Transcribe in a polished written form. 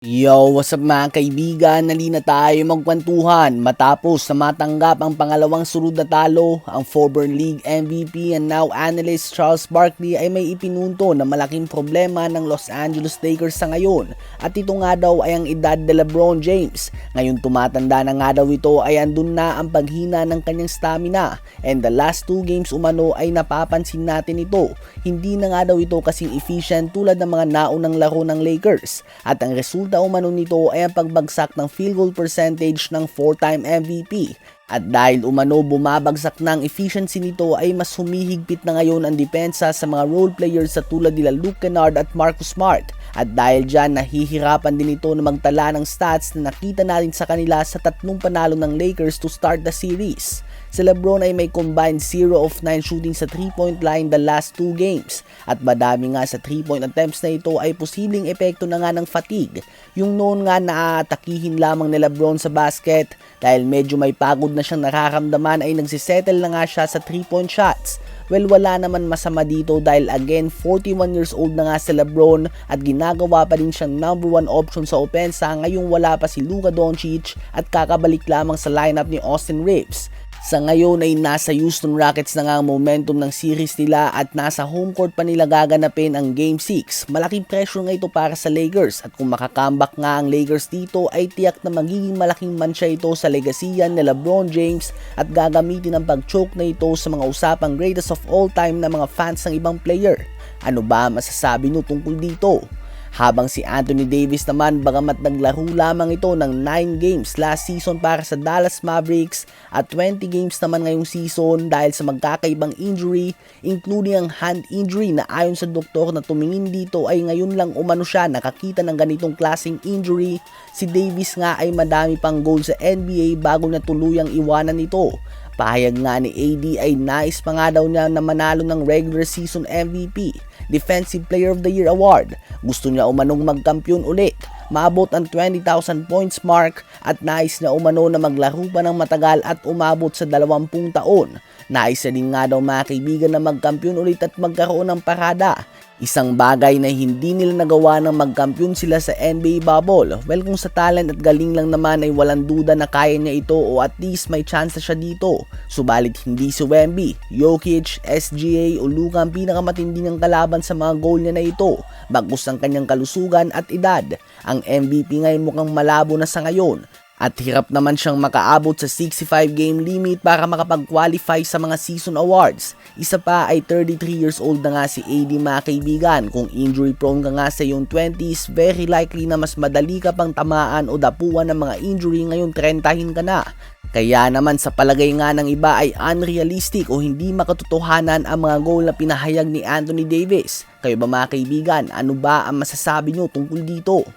Yo, what's up mga kaibigan? Nalina tayo magkwentuhan matapos na matanggap ang pangalawang sunod na talo. Ang former league MVP and now analyst Charles Barkley ay may ipinunto na malaking problema ng Los Angeles Lakers sa ngayon. At ito nga daw ay ang edad ni LeBron James. Ngayon tumatanda na nga daw ito ay andun na ang paghina ng kanyang stamina. And the last 2 games umano ay napapansin natin ito. Hindi na nga daw ito kasing efficient tulad ng mga naunang laro ng Lakers. At ang resulta umano nito ay ang pagbagsak ng field goal percentage ng 4-time MVP. At dahil umano bumabagsak na ang efficiency nito ay mas humihigpit na ngayon ang depensa sa mga role players sa tulad nila Luke Kennard at Marcus Smart. At dahil dyan nahihirapan din ito na magtala ng stats na nakita natin sa kanila sa 3 panalo ng Lakers to start the series. Si LeBron ay may combined 0 of 9 shooting sa 3-point line the last 2 games. At madami nga sa 3-point attempts na ito ay posibleng epekto na nga ng fatigue. Yung noon nga naaatakihin lamang ni LeBron sa basket dahil medyo may pagod na siyang nararamdaman ay nagsisettle na nga siya sa 3-point shots. Well, wala naman masama dito dahil again 41 years old na nga si LeBron at ginagawa pa rin siyang number 1 option sa opensa ngayong wala pa si Luka Doncic at kakabalik lamang sa lineup ni Austin Reeves. Sa ngayon ay nasa Houston Rockets na nga ang momentum ng series nila at nasa home court pa nila gaganapin ang Game 6. Malaking pressure nga ito para sa Lakers at kung makakambak nga ang Lakers dito ay tiyak na magiging malaking mansya ito sa legasiyan ni LeBron James at gagamitin ang pag-choke na ito sa mga usapang greatest of all time na mga fans ng ibang player. Ano ba masasabi nyo tungkol dito? Habang si Anthony Davis naman bagamat naglaro lamang ito ng 9 games last season para sa Dallas Mavericks at 20 games naman ngayong season dahil sa magkakaibang injury including ang hand injury na ayon sa doktor na tumingin dito ay ngayon lang umano siya nakakita ng ganitong klaseng injury. Si Davis nga ay madami pang goal sa NBA bago na tuluyang iwanan ito. Pahayag nga ni AD ay nais pa nga daw niya na manalo ng regular season MVP, Defensive Player of the Year Award. Gusto niya umanong magkampiyon ulit, maabot ang 20,000 points mark at nais niya umano na maglaro pa ng matagal at umabot sa 20 taon. Nais na din nga daw mga kaibigan na magkampiyon ulit at magkaroon ng parada. Isang bagay na hindi nila nagawa nang magkampiyon sila sa NBA bubble. Well, kung sa talent at galing lang naman ay walang duda na kaya niya ito o at least may chance na siya dito. Subalit hindi si Wemby, Jokic, SGA o Luka ang pinakamatindi niyang kalaban sa mga goal niya na ito. Bagkus ang kanyang kalusugan at edad. Ang MVP ngayon mukhang malabo na sa ngayon. At hirap naman siyang makaabot sa 65 game limit para makapag-qualify sa mga season awards. Isa pa ay 33 years old na nga si AD mga kaibigan. Kung injury prone ka nga sa iyong 20s, very likely na mas madali ka pang tamaan o dapuan ng mga injury ngayong 30 ka na. Kaya naman sa palagay nga ng iba ay unrealistic o hindi makatotohanan ang mga goal na pinahayag ni Anthony Davis. Kayo ba mga kaibigan, ano ba ang masasabi nyo tungkol dito?